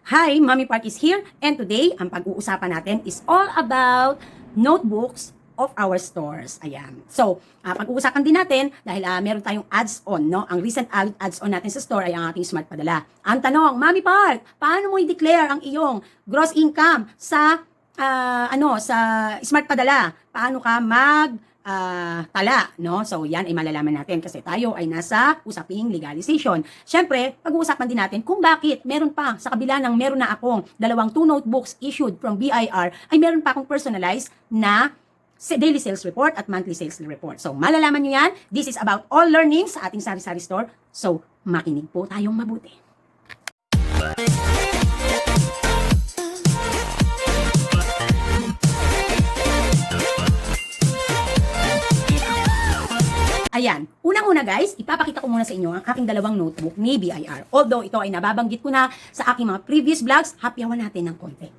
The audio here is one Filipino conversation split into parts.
Hi, Mommy Park is here, and today, ang pag-uusapan natin is all about notebooks of our stores. Ayan. So, pag-uusapan din natin, dahil meron tayong ads on, no? Ang recent ads on natin sa store ay ang ating smart padala. Ang tanong, Mommy Park, paano mo i-declare ang iyong gross income sa, sa smart padala? Paano ka tala, no? So, yan ay malalaman natin kasi tayo ay nasa usaping legalization. Siyempre, pag-uusapan din natin kung bakit meron pa, sa kabila ng meron na akong 2 notebooks issued from BIR, ay meron pa akong personalized na daily sales report at monthly sales report. So, malalaman nyo yan. This is about all learnings sa ating sari-sari store. So, makinig po tayong mabuti. Ayan, unang-una guys, ipapakita ko muna sa inyo ang aking 2 notebook ni BIR. Although ito ay nababanggit ko na sa aking mga previous vlogs, hapyawan natin ng konti.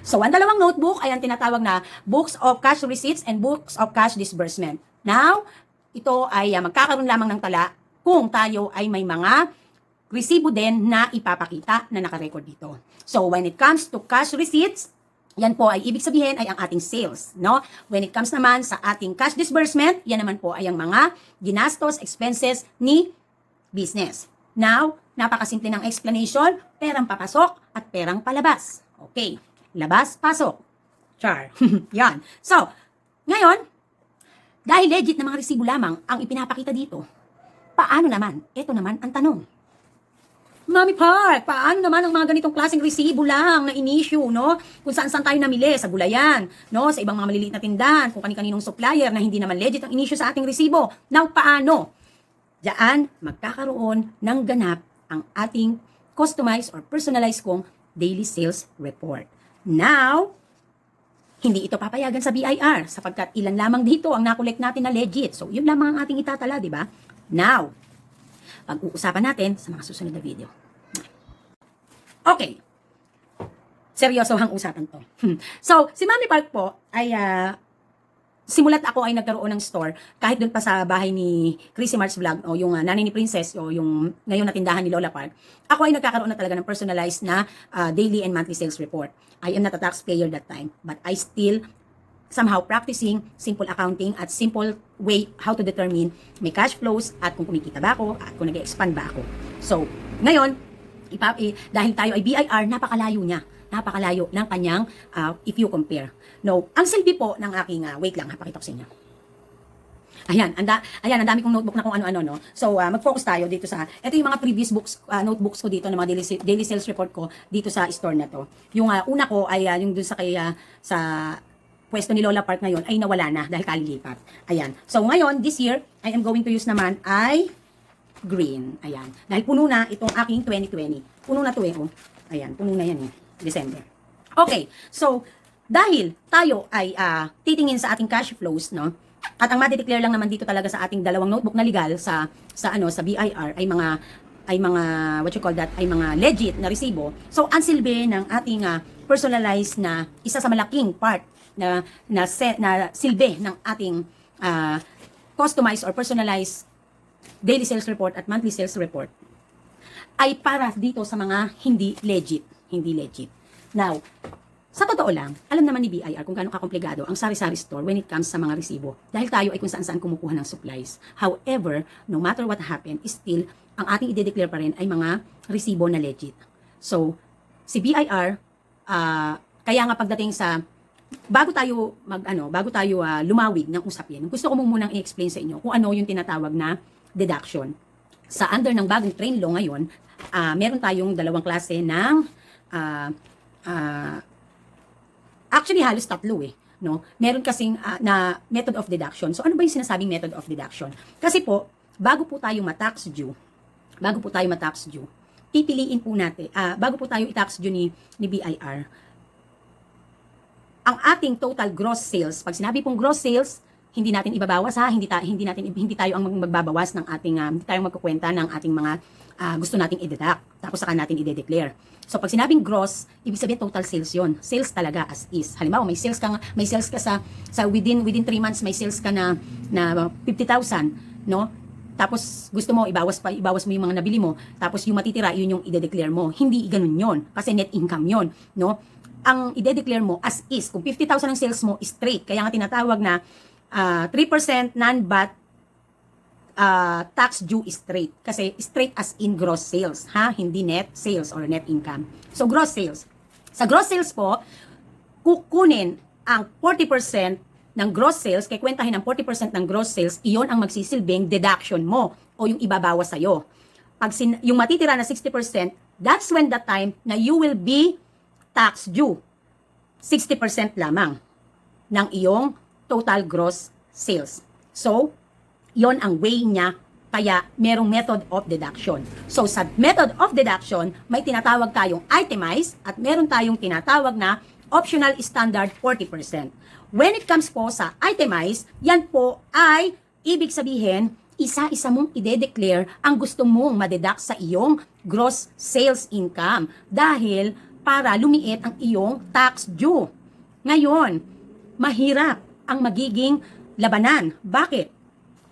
So, ang 2 notebook ay ang tinatawag na Books of Cash Receipts and Books of Cash Disbursement. Now, ito ay magkakaroon lamang ng tala kung tayo ay may mga resibo din na ipapakita na nakarecord dito. So, when it comes to cash receipts, yan po ay ibig sabihin ay ang ating sales, no? When it comes naman sa ating cash disbursement, yan naman po ay ang mga ginastos, expenses ni business. Now, napakasimple ng explanation, perang papasok at perang palabas. Okay, labas, pasok. Char. Yan. So, ngayon, dahil legit na mga resibo lamang ang ipinapakita dito, paano naman? Ito naman ang tanong. Mommy Park, paano naman ang mga ganitong klaseng resibo lang na in-issue, no? Kung saan-saan tayo namili, sa gulayan, no? Sa ibang mga maliliit na tindahan, kung kani-kaninong supplier na hindi naman legit ang in-issue sa ating resibo. Now, paano? Diyan, magkakaroon ng ganap ang ating customized or personalized kong daily sales report. Now, hindi ito papayagan sa BIR sapagkat ilan lamang dito ang nakolek natin na legit. So, yun lamang ang ating itatala, di ba? Now, pag-uusapan natin sa mga susunod na video. Okay. Seryoso ang usapan to. So, si Mommy Park po ay simulat ako ay nagkaroon ng store kahit doon pa sa bahay ni Chrissy Mart's Vlog o yung nanay ni Princess o yung ngayon na tindahan ni Lola Park. Ako ay nagkakaroon na talaga ng personalized na daily and monthly sales report. I am not a taxpayer that time, but I still somehow practicing simple accounting at simple way how to determine may cash flows at kung kumikita ba ako at kung nag-expand ba ako. So, ngayon, dahil tayo ay BIR, napakalayo niya. Napakalayo ng kanyang if you compare. No, ang silbi po ng aking, wait lang, pakita ko sa inyo. Ayan, ang dami kong notebook na kung ano-ano, no? So, mag-focus tayo dito ito yung mga previous books, notebooks ko dito, ng mga daily sales report ko dito sa store na to. Yung una ko ay yung dun sa pwesto ni Lola Park ngayon ay nawala na dahil kalilipat. Ayan. So, ngayon, this year, I am going to use naman ay green. Ayan. Dahil puno na itong aking 2020. Puno na to oh. Ayan, puno na yan December. Okay. So, dahil tayo ay titingin sa ating cash flows, no? At ang ma-declare lang naman dito talaga sa ating 2 notebook na legal sa BIR ay mga what you call that, ay mga legit na resibo. So, ang silbi ng ating personalized na isa sa malaking part na silbi ng ating customized or personalized daily sales report at monthly sales report ay para dito sa mga hindi legit. Now, sa totoo lang, alam naman ni BIR kung gaano kakomplikado ang sari-sari store when it comes sa mga resibo dahil tayo ay kung saan-saan kumukuha ng supplies. However, no matter what happened, still, ang ating i-declare pa rin ay mga resibo na legit. So, si BIR, kaya nga pagdating sa bago tayo lumawig ng usapin, gusto ko munang i-explain sa inyo kung ano yung tinatawag na deduction. Sa under ng bagong train law ngayon, meron tayong 2 klase ng actually halos 3 no? Meron kasing na method of deduction. So ano ba yung sinasabing method of deduction? Kasi po, bago po tayo ma-tax due, pipiliin po natin, bago po tayo i-tax due ni BIR, ang ating total gross sales, pag sinabi pong gross sales, hindi natin ibabawas hindi tayo ang magbabawas ng ating hindi tayo magkukwenta ng ating mga gusto nating i-deduct. Tapos saka natin i-declare. So pag sinabing gross, ibig sabihin total sales 'yon. Sales talaga as is. Halimbawa, may sales ka sa within 3 months may sales ka na 50,000, no? tapos gusto mo ibawas mo yung mga nabili mo, tapos yung matitira yun yung ide-declare mo. Hindi ganun yon kasi net income yon, no? Ang ide-declare mo as is, kung 50,000 ang sales mo, straight. Kaya nga tinatawag na 3% non-VAT tax due straight. Kasi straight as in gross sales, ha? Hindi net sales or net income. So, gross sales. Sa gross sales po, kukunin ang 40% ng gross sales, kaya kwentahin ang 40% ng gross sales, iyon ang magsisilbing deduction mo o yung ibabawas sa'yo. Pag yung matitira na 60%, that's when the time na you will be tax due. 60% lamang ng iyong total gross sales. So, yon ang way niya, kaya merong method of deduction. So, sa method of deduction, may tinatawag tayong itemized at meron tayong tinatawag na optional standard 40%. When it comes po sa itemized, yan po ay ibig sabihin, isa-isa mong ide-declare ang gusto mong madeduct sa iyong gross sales income dahil para lumiit ang iyong tax due. Ngayon, mahirap ang magiging labanan. Bakit?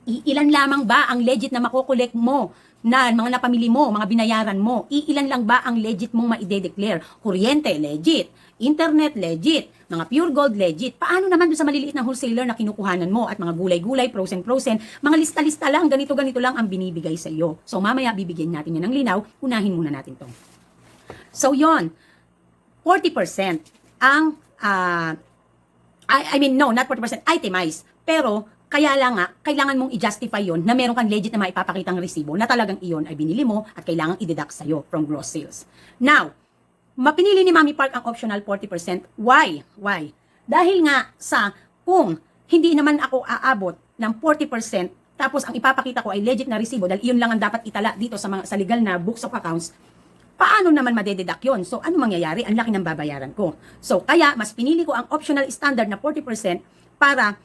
Iilan lamang ba ang legit na makokolek mo na mga napamili mo, mga binayaran mo? Iilan lang ba ang legit mong maide-declare? Kuryente, legit. Internet, legit. Mga pure gold, legit. Paano naman doon sa maliliit na wholesaler na kinukuhanan mo at mga gulay-gulay, frozen, mga lista-lista lang, ganito-ganito lang ang binibigay sa iyo. So, mamaya bibigyan natin yan ng linaw. Unahin muna natin to. So, yon 40% ang, not 40%, itemized. Pero, kaya lang nga, kailangan mong i-justify yon na meron kang legit na maipapakitang resibo na talagang iyon ay binili mo at kailangang i-deduct sa'yo from gross sales. Now, mapinili ni Mami Park ang optional 40%. Why? Why? Dahil nga sa kung hindi naman ako aabot ng 40%, tapos ang ipapakita ko ay legit na resibo dahil iyon lang ang dapat itala dito sa legal na books of accounts, paano naman madededuct yun? So, ano mangyayari? Ang laki ng babayaran ko. So, kaya mas pinili ko ang optional standard na 40% para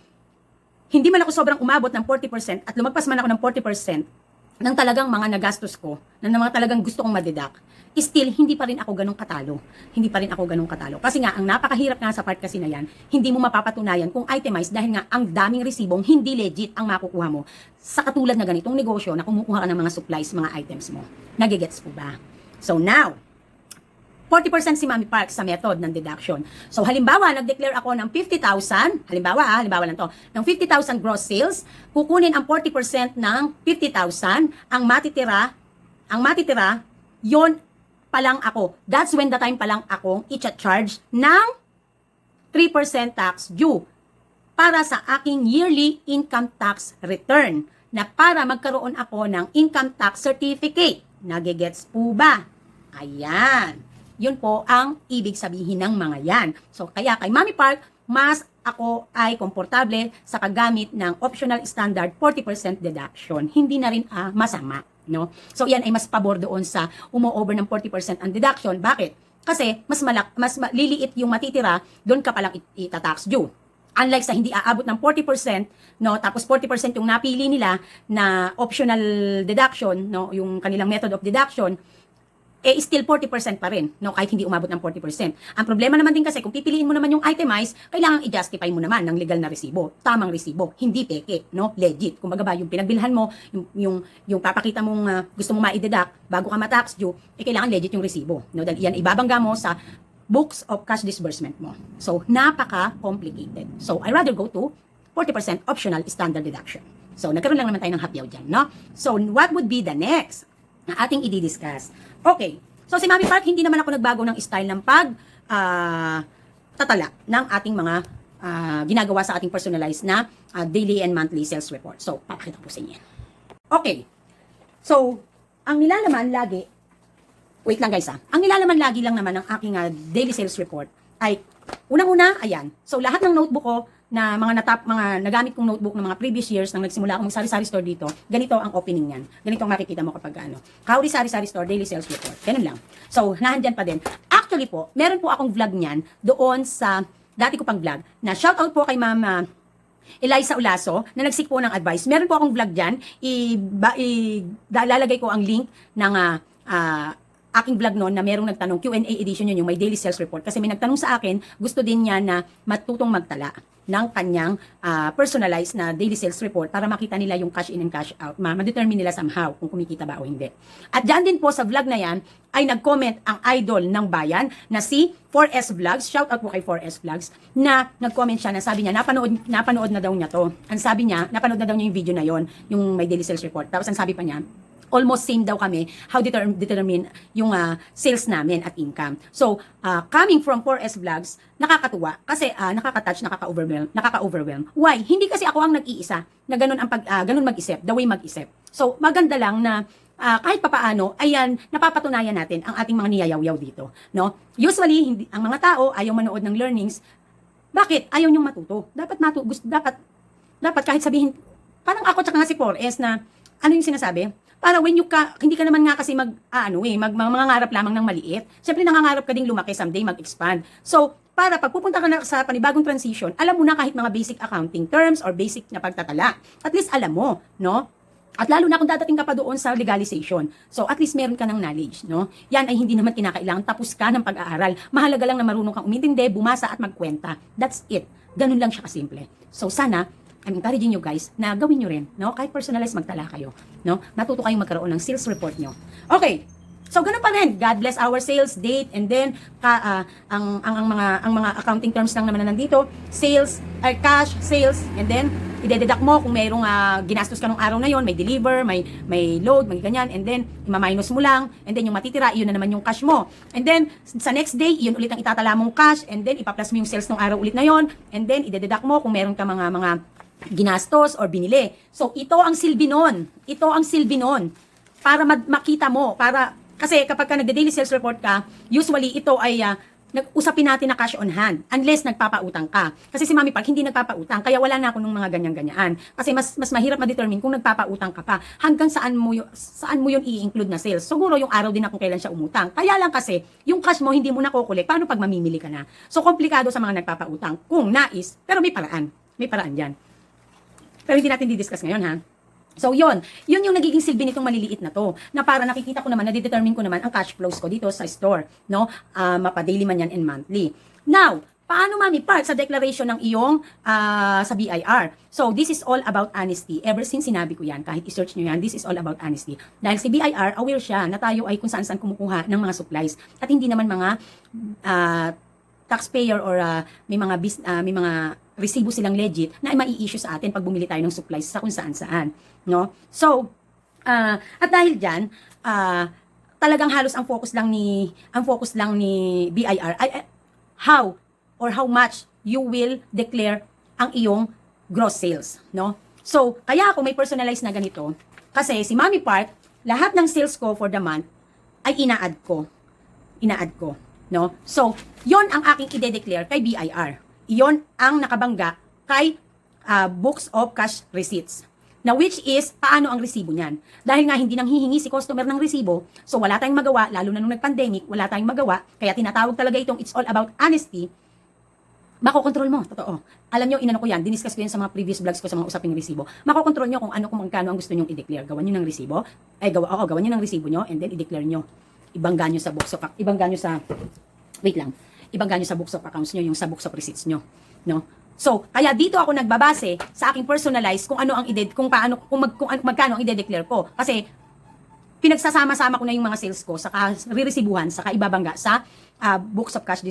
hindi man ako sobrang umabot ng 40% at lumagpas man ako ng 40% ng talagang mga nagastos ko, ng mga talagang gusto kong madeduct, still, hindi pa rin ako ganun katalo. Hindi pa rin ako ganun katalo. Kasi nga, ang napakahirap nga sa part kasi na yan, hindi mo mapapatunayan kung itemized dahil nga ang daming resibong hindi legit ang makukuha mo sa katulad na ganitong negosyo na kumukuha ka ng mga supplies, mga items mo. Nagigets po ba? So now, 40% si Mami Park sa method ng deduction. So halimbawa, nag-declare ako ng 50,000, halimbawa lang to, ng 50,000 gross sales, kukunin ang 40% ng 50,000, ang matitira, yon pa lang ako. That's when the time pa lang akong i-charge ng 3% tax due para sa aking yearly income tax return na para magkaroon ako ng income tax certificate. Nagigets po ba? Ayan. Yun po ang ibig sabihin ng mga yan. So, kaya kay Mami Park, mas ako ay komportable sa paggamit ng optional standard 40% deduction. Hindi na rin masama. No? So, yan ay mas pabor doon sa umo-over ng 40% ang deduction. Bakit? Kasi mas liliit yung matitira, doon ka palang itatax due. Unlike sa hindi aabot ng 40%, no, tapos 40% yung napili nila na optional deduction, no, yung kanilang method of deduction, still 40% pa rin, no, kahit hindi umabot ng 40%. Ang problema naman din kasi, kung pipiliin mo naman yung itemized, kailangan i-justify mo naman ng legal na resibo, tamang resibo, hindi peke, no, legit. Kumbaga ba, yung pinagbilhan mo, yung papakita mong gusto mo ma-deduct bago ka ma-tax due, kailangan legit yung resibo, no, dahil yan ibabangga mo sa books of cash disbursement mo. So, napaka-complicated. So, I rather go to 40% optional standard deduction. So, nagkaroon lang naman tayo ng hapyaw dyan, no? So, what would be the next na ating i-discuss? Okay. So, si Mami Park, hindi naman ako nagbago ng style ng tatala ng ating mga ginagawa sa ating personalized na daily and monthly sales report. So, papakita po sa inyo. Okay. So, ang nilalaman lagi, wait lang guys ang nilalaman lagi lang naman ng aking daily sales report ay, unang-una, ayan. So, lahat ng notebook ko, na mga nagamit kong notebook ng mga previous years nang nagsimula akong sari-sari store dito, ganito ang opening niyan. Ganito ang makikita mo kapag Kauri Sari-Sari Store Daily Sales Report. Ganun lang. So, nahandyan pa din. Actually po, meron po akong vlog niyan doon sa dati ko pang vlog na shoutout po kay Ma'am Eliza Ulaso na nagsik po ng advice. Meron po akong vlog diyan. Lalagay ko ang link ng aking vlog noon na merong nagtanong, Q&A edition yun, yung may daily sales report. Kasi may nagtanong sa akin, gusto din niya na matutong magtala ng kanyang personalized na daily sales report para makita nila yung cash in and cash out. Ma-determine nila somehow kung kumikita ba o hindi. At dyan din po sa vlog na yan, ay nag-comment ang idol ng bayan na si 4S Vlogs. Shout out po kay 4S Vlogs na nag-comment siya na sabi niya, napanood na daw niya to. Ang sabi niya, napanood na daw niya yung video na yon, yung may daily sales report. Tapos ang sabi pa niya, almost same daw kami how determine yung sales namin at income. So, coming from 4S Vlogs, nakakatuwa kasi nakaka-touch, nakaka-overwhelm. Why? Hindi kasi ako ang nag-iisa na ganun ang ganun mag-isip, the way mag-isip. So, maganda lang na kahit papaano, ayan, napapatunayan natin ang ating mga niyayaw-yaw dito, no? Usually, hindi ang mga tao ayaw manood ng learnings. Bakit? Ayaw niyong matuto. Dapat kahit sabihin, parang ako tsaka nga si 4S na ano yung sinasabi? Para when hindi ka naman nga kasi mangangarap lamang ng maliit. Siyempre nangangarap ka ding lumaki someday, mag-expand. So, para pag pupunta ka na sa panibagong transition, alam mo na kahit mga basic accounting terms or basic na pagtatala. At least alam mo, no? At lalo na kung dadating ka pa doon sa legalization. So, at least meron ka ng knowledge, no? Yan ay hindi naman kinakailangan tapos ka ng pag-aaral. Mahalaga lang na marunong kang umintindi, bumasa at magkwenta. That's it. Ganun lang siya kasimple. So, sana I'm encouraging you guys na gawin nyo rin, no? Kahit personalized magtala kayo, no? Matuto kayong magkaroon ng sales report nyo. Okay. So ganun pa rin. God bless our sales date and then ang mga accounting terms lang naman na nandito, sales, cash, sales, and then ide-deduct mo kung mayroong ginastos ka nung araw na yon, may deliver, may load, may ganyan, and then ima-minus mo lang, and then yung matitira, yun na naman yung cash mo. And then sa next day, yun ulit ang itatala mong cash, and then ipa-plus mo yung sales nung araw ulit na yon, and then ide-deduct mo kung meron ka mga ginastos or binili. So, ito ang silbi nun. Ito ang silbi nun. Para makita mo. Kasi kapag ka nagde-daily sales report ka, usually ito ay usapin natin na cash on hand. Unless nagpapautang ka. Kasi si Mami Park hindi nagpapautang. Kaya wala na ako nung mga ganyan-ganyaan. Kasi mas mahirap ma-determine kung nagpapautang ka pa. Hanggang saan mo yun i-include na sales. Siguro yung araw din na kung kailan siya umutang. Kaya lang kasi, yung cash mo hindi mo nakukulik. Paano pag mamimili ka na? So, komplikado sa mga nagpapautang. Kung nais, pero may paraan. May paraan dyan. Pero hindi natin di-discuss ngayon, ha? So, yun yung nagiging silbi nitong maliliit na to, na para nakikita ko naman, na-determine ko naman ang cash flows ko dito sa store, no? Mapa-daily man yan and monthly. Now, paano, Mami Park, sa declaration ng iyong sa BIR? So, this is all about honesty. Ever since sinabi ko yan, kahit i-search nyo yan, this is all about honesty. Dahil si BIR, aware siya na tayo ay kung saan-saan kumukuha ng mga supplies. At hindi naman mga taxpayer or may mga resibo silang legit na mai-issue sa atin pag bumili tayo ng supplies sa kung saan-saan, no? So, at dahil diyan, talagang halos ang focus lang ni BIR ay how much you will declare ang iyong gross sales, no? So, kaya ako may personalized na ganito kasi si Mami Park, lahat ng sales ko for the month ay ina-add ko, no? So, yon ang aking ide-declare kay BIR. Iyon ang nakabangga kay books of cash receipts. Na which is, paano ang resibo niyan? Dahil nga hindi nang hihingi si customer ng resibo, so wala tayong magawa, lalo na nung nag-pandemic, wala tayong magawa, kaya tinatawag talaga itong it's all about honesty, makokontrol mo, totoo. Alam nyo, inano ko yan, diniscuss ko yan sa mga previous vlogs ko sa mga usaping resibo. Makokontrol nyo kung magkano ang gusto nyong i-declare. Gawan nyo ng resibo, gawan nyo ng resibo nyo, and then i-declare nyo. Ibangga nyo sa books of accounts nyo, yung sa books of receipts nyo, no? So, kaya dito ako nagbabase sa aking personalized kung ano ang magkano ang ide-declare ko. Kasi pinagsasama-sama ko na yung mga sales ko sa riresibuhan, saka ibabangga sa books of cash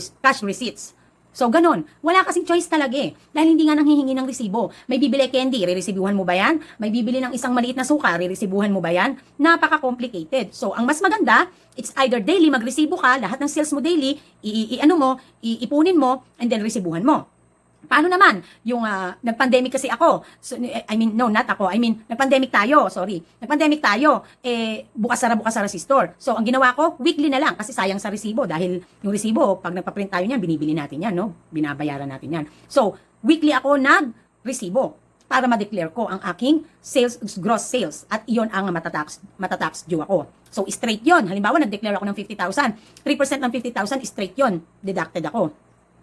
receipts. So, ganun. Wala kasing choice talaga eh. Dahil hindi nga nanghihingi ng resibo. May bibili candy, riresibuhan mo ba yan? May bibili ng isang maliit na suka, riresibuhan mo ba yan? Napaka-complicated. So, ang mas maganda, it's either daily magresibo ka, lahat ng sales mo daily, iipunin mo, and then resibuhan mo. Paano naman? Yung nag-pandemic kasi ako. So, nag-pandemic tayo, Nag-pandemic tayo, bukas-sara si store. So, ang ginawa ko, weekly na lang kasi sayang sa resibo dahil yung resibo, pag nagpa-print tayo niyan, binibili natin yan, no? Binabayaran natin yan. So, weekly ako nag-resibo para ma-declare ko ang aking gross sales at iyon ang matatax due ako. So, straight yon. Halimbawa, nag-declare ako ng 50,000. 3% ng 50,000, straight yon. Deducted ako.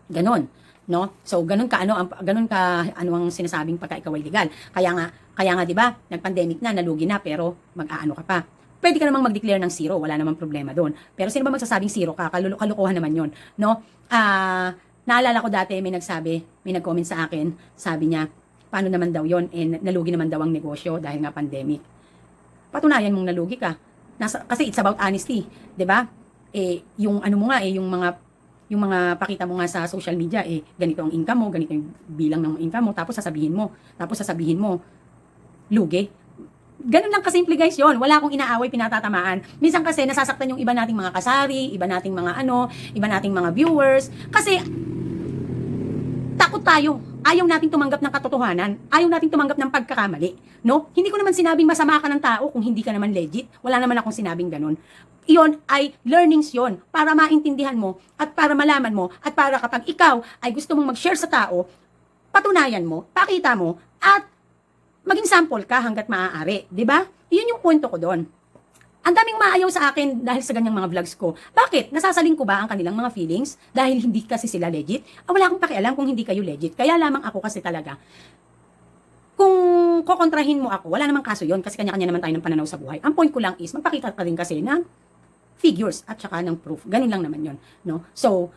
Ganon. No? So ganun ka ano ang sinasabing pagka ikaw ay legal. Kaya nga 'di ba, nag-pandemic na, nalugi na pero mag-aano ka pa. pwede ka namang mag-declare ng zero, wala namang problema doon. Pero sino ba magsasabing zero ka? Kalukuhan naman yun, no? Naalala ko dati, may nag-comment sa akin, sabi niya, paano naman daw yun? Nalugi naman daw ang negosyo dahil nga pandemic. Patunayan mong nalugi ka. Kasi it's about honesty, 'di ba? Yung ano mo nga yung mga pakita mo nga sa social media, ganito ang income mo, ganito yung bilang ng income mo, tapos sasabihin mo, lugi. Ganun lang kasimple guys yon. Wala akong inaaway, pinatatamaan. Minsan kasi nasasaktan yung iba nating mga kasari, iba nating mga viewers. Kasi takot tayo. Ayaw nating tumanggap ng katotohanan. Ayaw nating tumanggap ng pagkakamali. No? Hindi ko naman sinabing masama ka ng tao kung hindi ka naman legit. Wala naman akong sinabing ganun. Iyon ay learnings yon para maintindihan mo at para malaman mo at para kapag ikaw ay gusto mong mag-share sa tao, patunayan mo, pakita mo at maging sample ka hanggat maaari. 'Di ba? Iyon yung punto ko doon. Ang daming maayaw sa akin dahil sa ganyang mga vlogs ko. Bakit? Nasasaling ko ba ang kanilang mga feelings dahil hindi kasi sila legit? Wala akong pakialam kung hindi kayo legit. Kaya lamang ako kasi talaga, kung kokontrahin mo ako, wala namang kaso yon kasi kanya-kanya naman tayo ng pananaw sa buhay. Ang point ko lang is, magpakita ka rin kasi ng figures at saka ng proof. Ganun lang naman yon, no? So,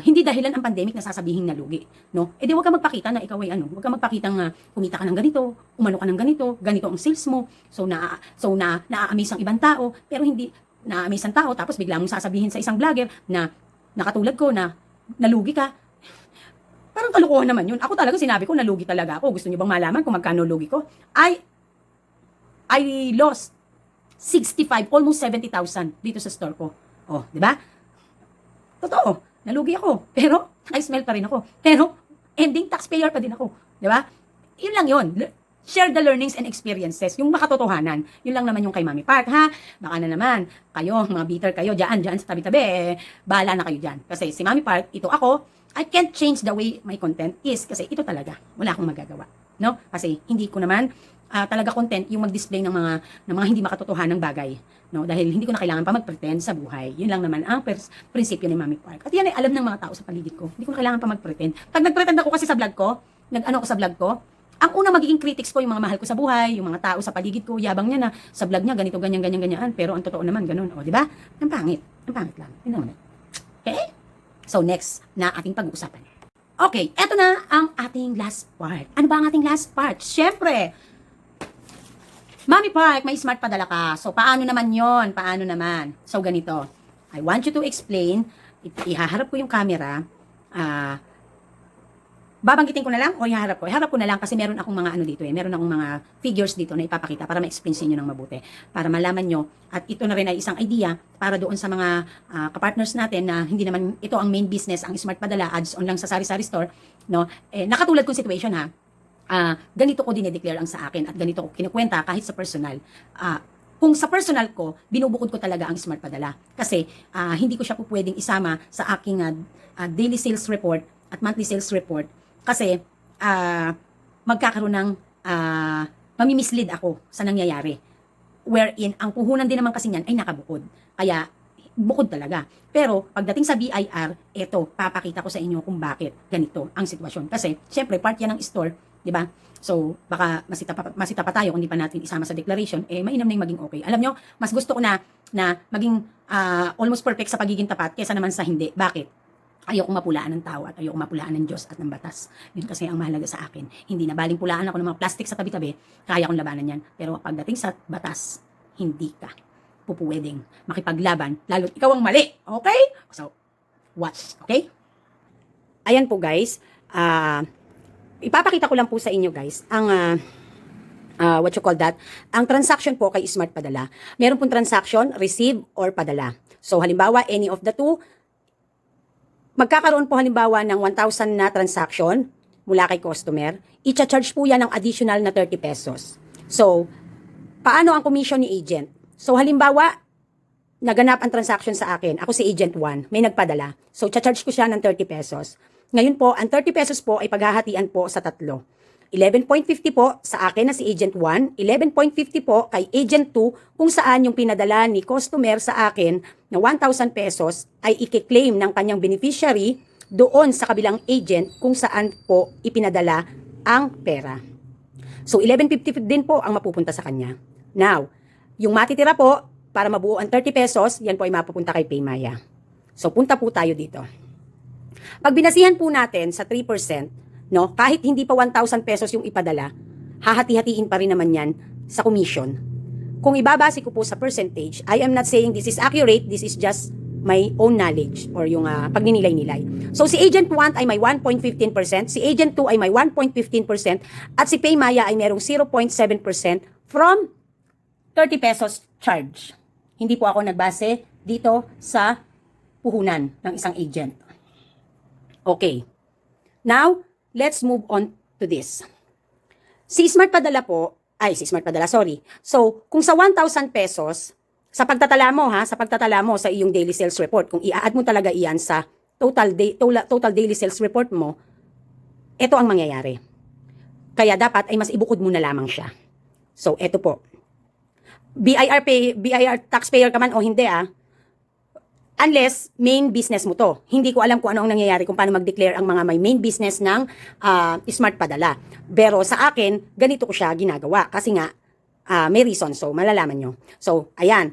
hindi dahilan ang pandemic na sasabihin na lugi, no? Di wag ka magpakita na ikaw ay wag ka magpakita nga kumita ka ng ganito, umano ka ng ganito ang sales mo. So na-amaze ang ibang tao, pero hindi na-amaze ang tao tapos bigla mong sasabihin sa isang vlogger na nakatulad ko na nalugi ka. Parang kalukuhan naman yun. Ako talaga sinabi ko nalugi talaga ako. Gusto niyo bang malaman kung magkano lugi ko? I lost 65, almost 70,000 dito sa store ko. Oh, di ba? Totoo, nalugi ako. Pero, I smell pa rin ako. Pero, ending taxpayer pa din ako. Di ba? Yun lang yun. Share the learnings and experiences. Yung makatotohanan. Yun lang naman yung kay Mami Park, ha? Baka na naman, kayo, mga bitter kayo, dyan sa tabi-tabi, bahala na kayo dyan. Kasi si Mami Park, ito ako, I can't change the way my content is. Kasi ito talaga, wala akong magagawa. No? Kasi hindi ko naman talaga content yung mag-display ng mga hindi makatotohanang bagay, no? Dahil hindi ko na kailangan pa mag-pretend sa buhay. Yun lang naman ang prinsipyo ni Mami Park. At yan ay alam ng mga tao sa paligid ko. Hindi ko na kailangan pa mag-pretend. Pag nag-pretend ako kasi sa vlog ko, ako sa vlog ko, ang unang magiging critics ko yung mga mahal ko sa buhay, yung mga tao sa paligid ko, yabang niya na sa vlog niya ganito ganyan, pero ang totoo naman ganun, di ba? Ang pangit lang. Yun naman. Okay? So next na ating pag-uusapan. Okay, eto na ang ating last part. Ano ba ang ating last part? Syempre, Mami Park, may smart padala ka. So, paano naman yon? Paano naman? So, ganito. I want you to explain. Ihaharap ko yung camera. Babanggitin ko na lang o ihaharap ko? Iharap ko na lang kasi meron akong mga dito Meron akong mga figures dito na ipapakita para ma-explain sa inyo ng mabuti. Para malaman nyo. At ito na rin ay isang idea para doon sa mga kapartners natin na hindi naman ito ang main business, ang smart padala, ads on lang sa sari-sari store. No? Nakatulad kong situation ha. Ganito ko dinedeclare ang sa akin at ganito ko kinukwenta kahit sa personal. Kung sa personal ko, binubukod ko talaga ang smart padala. Kasi hindi ko siya po pwedeng isama sa aking daily sales report at monthly sales report. Kasi magkakaroon ng mamimislead ako sa nangyayari. Wherein, ang puhunan din naman kasi niyan ay nakabukod. Kaya, bukod talaga. Pero, pagdating sa BIR, eto, papakita ko sa inyo kung bakit ganito ang sitwasyon. Kasi, syempre, part yan ng store, di ba? So, baka masita pa tayo kung hindi pa natin isama sa declaration, mainam na yung maging okay. Alam nyo, mas gusto ko na maging almost perfect sa pagiging tapat kesa naman sa hindi. Bakit? Ayoko mapulaan ng tao at ayoko mapulaan ng Diyos at ng batas. Yun kasi ang mahalaga sa akin. Hindi na baling pulaan ako ng mga plastic sa tabi-tabi, kaya kong labanan yan. Pero pagdating sa batas, hindi ka pupwedeng makipaglaban, lalo't ikaw ang mali. Okay? So, watch. Okay? Ayan po guys. Ipapakita ko lang po sa inyo guys, ang what you call that, ang transaction po kay Smart Padala. Meron pong transaction, receive or padala. So, halimbawa, any of the two, magkakaroon po halimbawa ng 1,000 na transaction mula kay customer, i-charge po yan ng additional na 30 pesos. So, paano ang commission ni agent? So, halimbawa, naganap ang transaction sa akin, ako si agent 1, may nagpadala. So, charge ko siya ng 30 pesos. Ngayon po, ang 30 pesos po ay paghahatian po sa tatlo. 11.50 po sa akin na si agent 1, 11.50 po kay agent 2 kung saan yung pinadala ni customer sa akin na 1,000 pesos ay i-claim ng kanyang beneficiary doon sa kabilang agent kung saan po ipinadala ang pera. So 11.50 din po ang mapupunta sa kanya. Now, yung matitira po para mabuo ang 30 pesos, yan po ay mapupunta kay Paymaya. So, punta po tayo dito. Pag binasihan po natin sa 3%, no, kahit hindi pa 1,000 pesos yung ipadala, hahati-hatiin pa rin naman yan sa commission. Kung ibabase ko po sa percentage, I am not saying this is accurate, this is just my own knowledge or yung pagninilay-nilay. So, si Agent 1 ay may 1.15%, si Agent 2 ay may 1.15%, at si Paymaya ay merong 0.7% from 30 pesos charge. Hindi po ako nagbase dito sa puhunan ng isang agent. Okay. Now, let's move on to this. Si Smart Padala po, sorry. So, kung sa 1,000 pesos, sa pagtatala mo sa iyong daily sales report, kung i-add mo talaga iyan sa total daily sales report mo, ito ang mangyayari. Kaya dapat ay mas ibukod mo na lamang siya. So, ito po. BIR taxpayer ka man o hindi unless main business mo to. Hindi ko alam kung ano ang nangyayari kung paano mag-declare ang mga may main business ng Smart Padala. Pero sa akin, ganito ko siya ginagawa. Kasi nga, may reason. So, malalaman nyo. So, ayan.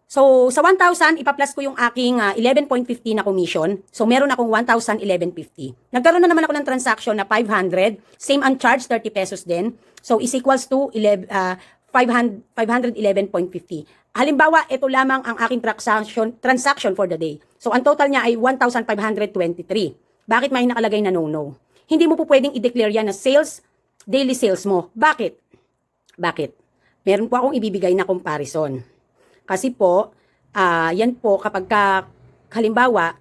So, sa 1,000, ipa-plus ko yung aking 11.50 na commission. So, meron akong 1,011.50. Nagkaroon na naman ako ng transaction na 500. Same ang charge, 30 pesos din. So, is equals to 511.50. Halimbawa, ito lamang ang aking transaction for the day. So, ang total niya ay 1,523. Bakit may nakalagay na no? Hindi mo po pwedeng i-declare yan na sales, daily sales mo. Bakit? Meron po akong ibibigay na comparison. Kasi po, yan po kapag halimbawa,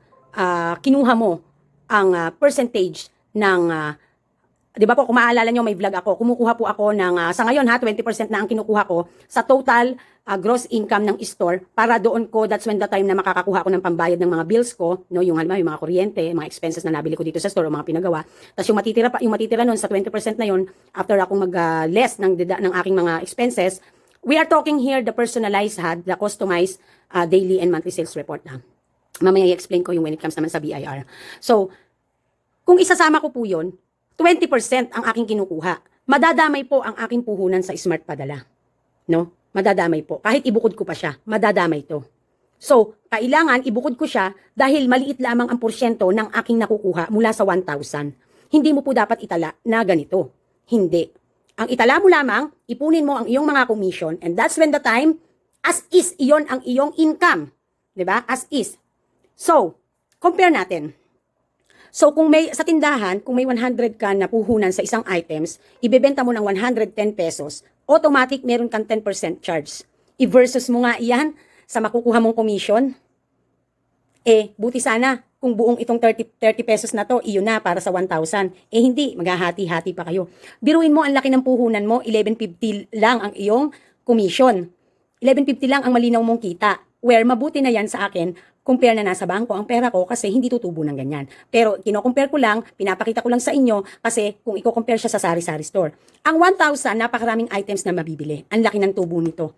kinuha mo ang percentage ng di ba po, kung maalala nyo, may vlog ako, kumukuha po ako ng, sa ngayon 20% na ang kinukuha ko sa total gross income ng store para doon ko, that's when the time na makakakuha ko ng pambayad ng mga bills ko, no, yung mga kuryente, mga expenses na nabili ko dito sa store o mga pinagawa. Tapos yung matitira noon sa 20% na yon after akong mag-less ng aking mga expenses, we are talking here the personalized the customized daily and monthly sales report na. Mamaya i-explain ko yung when it comes naman sa BIR. So, kung isasama ko po yun, 20% ang aking kinukuha. Madadamay po ang aking puhunan sa Smart Padala. No? Madadamay po. Kahit ibukod ko pa siya, madadamay to. So, kailangan ibukod ko siya dahil maliit lamang ang porsyento ng aking nakukuha mula sa 1,000. Hindi mo po dapat itala na ganito. Hindi. Ang itala mo lamang, ipunin mo ang iyong mga commission and that's when the time, as is, iyon ang iyong income. 'Di ba? As is. So, compare natin. So, kung may, sa tindahan, kung may 100 ka na puhunan sa isang items, ibebenta mo ng 110 pesos, automatic meron kang 10% charge. I-versus mo nga iyan sa makukuha mong commission. Buti sana kung buong itong 30 pesos na to, iyon na para sa 1,000. Hindi, maghahati-hati pa kayo. Biruin mo ang laki ng puhunan mo, 11.50 lang ang iyong commission. 11.50 lang ang malinaw mong kita. Where mabuti na yan sa akin, compare na nasa bangko ang pera ko kasi hindi tutubo ng ganyan. Pero kino-compare ko lang, pinapakita ko lang sa inyo kasi kung i-compare siya sa sari-sari store. Ang 1,000, napakaraming items na mabibili. Ang laki ng tubo nito.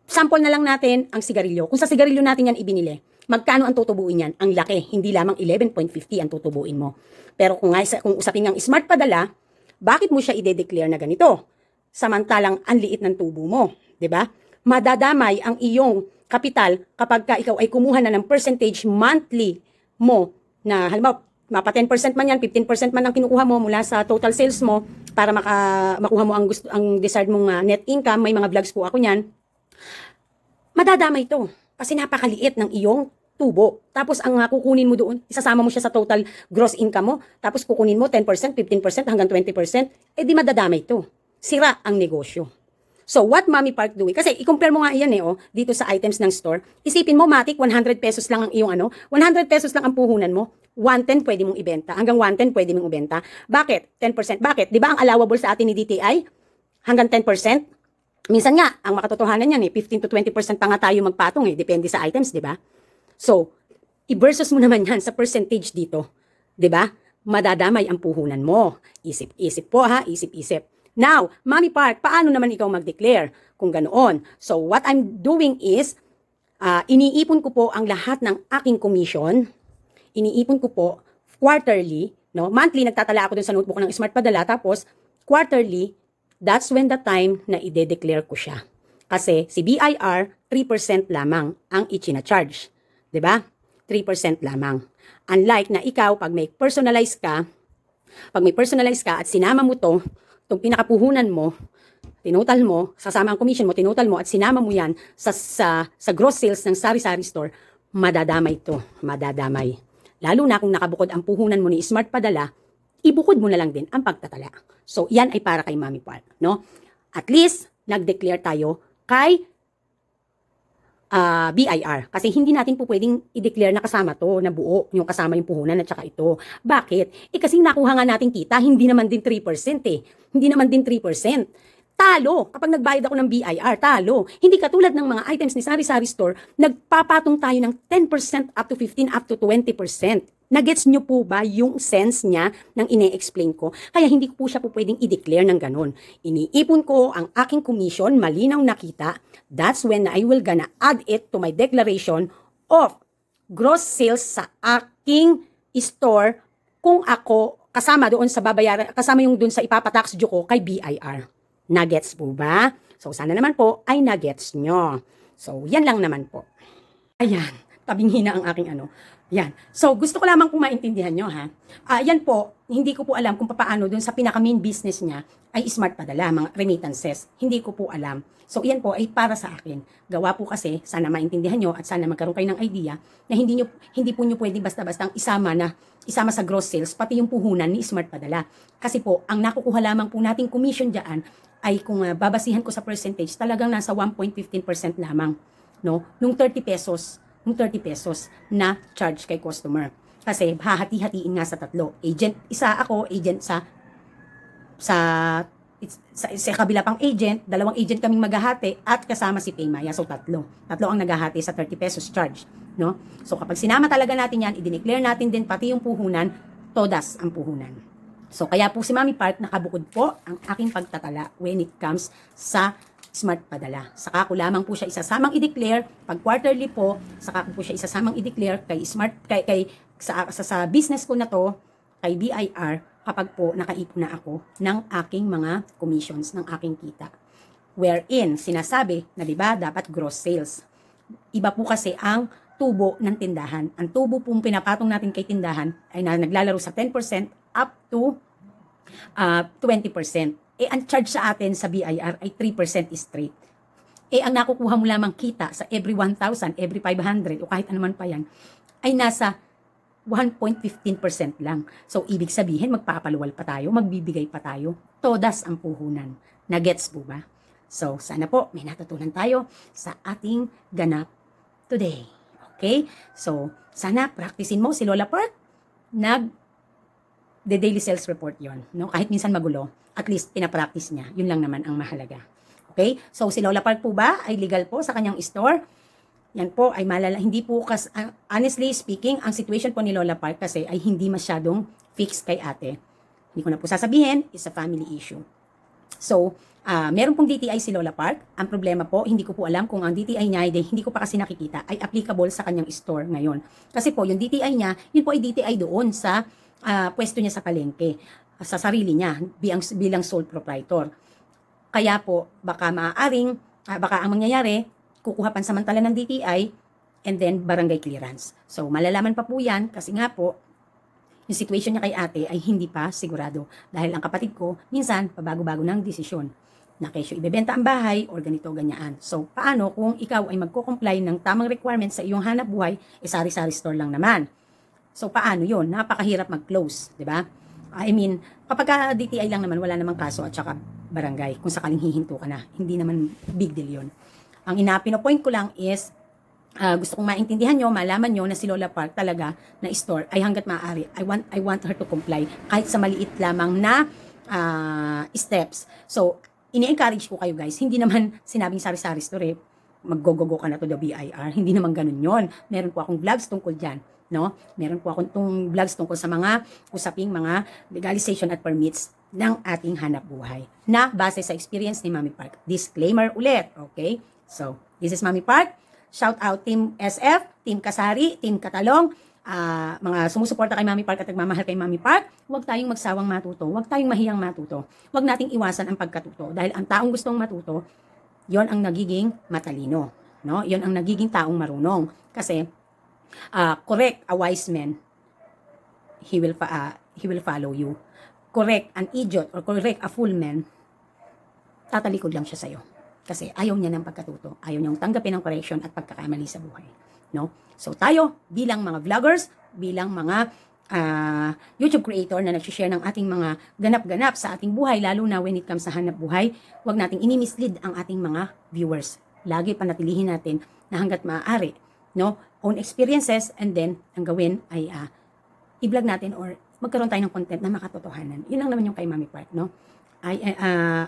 Sample na lang natin ang sigarilyo. Kung sa sigarilyo natin yan ibinili, magkano ang tutubuin yan? Ang laki, hindi lamang 11.50 ang tutubuin mo. Pero kung usapin ng Smart Padala, bakit mo siya i-declare na ganito? Samantalang ang liit ng tubo mo, 'di ba? Madadamay ang iyong kapital kapag ikaw ay kumuha na ng percentage monthly mo na halimbawa mapa 10% man yan, 15% man ang kinukuha mo mula sa total sales mo para makuha mo ang desired mong net income. May mga vlogs po ako niyan. Madadamay ito kasi napakaliit ng iyong tubo. Tapos ang kukunin mo doon, isasama mo siya sa total gross income mo, tapos kukunin mo 10%, 15% hanggang 20%, di madadamay ito. Sira ang negosyo. So, what Mommy Park doing? Kasi, i-compare mo nga iyan dito sa items ng store. Isipin mo, matik, 100 pesos lang ang iyong 100 pesos lang ang puhunan mo. 110 pwede mong ibenta. Hanggang 110 pwede mong ibenta. Bakit? 10%. Bakit? Di ba ang allowable sa atin ni DTI? Hanggang 10%? Minsan nga, ang makatotohanan yan 15 to 20% pa nga tayo magpatong Depende sa items, di ba? So, i-versus mo naman yan sa percentage dito. Di ba? Madadamay ang puhunan mo. Isip-isip po isip-isip. Now, Mommy Park, paano naman ikaw mag-declare kung ganoon? So, what I'm doing is, iniipon ko po ang lahat ng aking commission. Iniipon ko po quarterly, no? Monthly, nagtatala ako dun sa notebook ng Smart Padala. Tapos, quarterly, that's when the time na i-declare ko siya. Kasi si BIR, 3 3% lamang ang ichina-charge. 'Di ba? 3% lamang. Unlike na ikaw, pag may personalize ka at sinama mo itong pinakapuhunan mo, tinotal mo, sasama ang commission mo, tinotal mo, at sinama mo yan sa gross sales ng sari-sari store, madadamay to, madadamay. Lalo na kung nakabukod ang puhunan mo ni Smart Padala, ibukod mo na lang din ang pagtatala. So, yan ay para kay Mami Park, no? At least, nag-declare tayo kay BIR. Kasi hindi natin po pwedeng i-declare na kasama to, na buo, yung kasama yung puhunan at saka ito. Bakit? Kasi nakuha nga natin kita, hindi naman din 3% eh. Hindi naman din 3%. Talo. Kapag nagbayad ako ng BIR, talo. Hindi katulad ng mga items ni Sari Sari Store, nagpapatong tayo ng 10% up to 15% up to 20%. Nagets nyo po ba yung sense niya ng ine-explain ko? Kaya hindi ko po siya po pwedeng i-declare ng ganun. Iniipon ko ang aking commission, malinaw nakita. That's when I will gonna add it to my declaration of gross sales sa aking store kung ako kasama doon sa babayaran, kasama yung doon sa ipapatax due ko kay BIR. Nuggets po ba? So, sana naman po ay nuggets nyo. So, yan lang naman po. Ayan, tabing hina ang aking ano. Yan. So, gusto ko lamang kung maintindihan nyo, ha? Yan po, hindi ko po alam kung paano dun sa pinaka-main business niya ay Smart Padala, mga remittances. Hindi ko po alam. So, yan po ay para sa akin. Gawa po kasi, sana maintindihan nyo at sana magkaroon kayo ng idea na hindi po nyo pwede basta-basta isama sa gross sales, pati yung puhunan ni Smart Padala. Kasi po, ang nakukuha lamang po nating commission dyan ay kung babasihan ko sa percentage, talagang nasa 1.15% lamang, no? Nung 30 pesos na charge kay customer. Kasi hahati-hatiin nga sa tatlo. Agent, isa ako, agent sa kabila pang agent, dalawang agent kaming maghahati at kasama si Paymaya. So tatlo ang naghahati sa 30 pesos charge, no? So kapag sinama talaga natin yan, i-declare natin din pati yung puhunan, todas ang puhunan. So kaya po si Mami Park, nakabukod po ang aking pagtatala when it comes sa Smart Padala. Saka ko lamang po siya isasamang i-declare pag quarterly po, saka ko po siya isasamang i-declare kay Smart sa business ko na to, kay BIR, kapag po nakaipon na ako ng aking mga commissions, ng aking kita. Wherein sinasabi na 'di ba dapat gross sales. Iba po kasi ang tubo ng tindahan. Ang tubo pong pinapatong natin kay tindahan ay naglalaro sa 10% up to 20%. Ang charge sa atin sa BIR ay 3% straight. Ang nakukuha mo lamang kita sa every 1,000, every 500, o kahit anuman pa yan, ay nasa 1.15% lang. So, ibig sabihin, magpapaluwal pa tayo, magbibigay pa tayo. Todas ang puhunan. Nagets po ba? So, sana po may natutunan tayo sa ating ganap today. Okay? So, sana practicein mo si Lola Park. The daily sales report yon, no? Kahit minsan magulo, at least pinapractice niya. Yun lang naman ang mahalaga. Okay? So, si Lola Park po ba ay legal po sa kanyang store? Yan po ay malala. Hindi po, honestly speaking, ang situation po ni Lola Park kasi ay hindi masyadong fixed kay ate. Hindi ko na po sasabihin, it's a family issue. So, meron pong DTI si Lola Park. Ang problema po, hindi ko po alam kung ang DTI niya, hindi ko pa kasi nakikita, ay applicable sa kanyang store ngayon. Kasi po, yung DTI niya, yun po ay DTI doon sa pwesto niya sa palengke, sa sarili niya, bilang sole proprietor. Kaya po, baka ang mangyayari, kukuha pansamantala ng DTI, and then barangay clearance. So, malalaman pa po yan, kasi nga po, yung situation niya kay ate ay hindi pa sigurado. Dahil ang kapatid ko, minsan, pabago-bago ng desisyon. Na kesyo ibebenta ang bahay, or ganito, ganyaan. So, paano kung ikaw ay magko-comply ng tamang requirements sa iyong hanap buhay, sari-sari store lang naman. So, paano yun? Napakahirap mag-close, di ba? I mean, kapag DTI lang naman, wala namang kaso at saka barangay. Kung sakaling hihinto ka na, hindi naman big deal yun. Ang pinopoint ko lang is, gusto kong maintindihan nyo, malaman nyo na si Lola Park talaga na store ay hanggat maaari. I want her to comply kahit sa maliit lamang na steps. So, ini-encourage ko kayo guys, hindi naman sinabing sari-sari store, mag-go-go-go ka na to the BIR. Hindi naman ganun yon. Meron po akong vlogs tungkol dyan. No? Meron po akong vlogs tungkol sa mga usaping mga legalization at permits ng ating hanap buhay na base sa experience ni Mami Park. Disclaimer ulit, okay? So, this is Mami Park. Shout out Team SF, Team Kasari, Team Katalong, mga sumusuporta kay Mami Park at nagmamahal kay Mami Park. Huwag tayong magsawang matuto, huwag tayong mahiyang matuto. Huwag nating iwasan ang pagkatuto dahil ang taong gustong matuto, yon ang nagiging matalino. no? 'Yon ang nagiging taong marunong. Kasi correct a wise man, he will follow you. Correct an idiot or correct a fool man, tatalikod lang siya sa'yo. Kasi ayaw niya ng pagkatuto, ayaw niyang tanggapin ang correction at pagkakamali sa buhay, no? So tayo bilang mga vloggers, bilang mga YouTube creator na nag-share ng ating mga ganap-ganap sa ating buhay, lalo na when it comes sa hanap buhay, huwag nating ini-mislead ang ating mga viewers. Lagi panatilihin natin na hanggat maaari, no? Own experiences, and then ang gawin ay i-vlog natin or magkaroon tayo ng content na makatotohanan. Yun lang naman yung kay Mami Park, no? I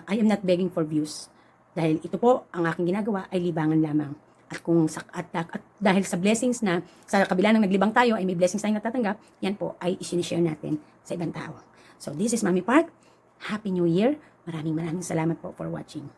am not begging for views. Dahil ito po, ang aking ginagawa ay libangan lamang. At kung at dahil sa blessings na sa kabila ng naglibang tayo ay may blessings tayong natatanggap, yan po ay isinishare natin sa ibang tao. So this is Mami Park. Happy New Year. Maraming salamat po for watching.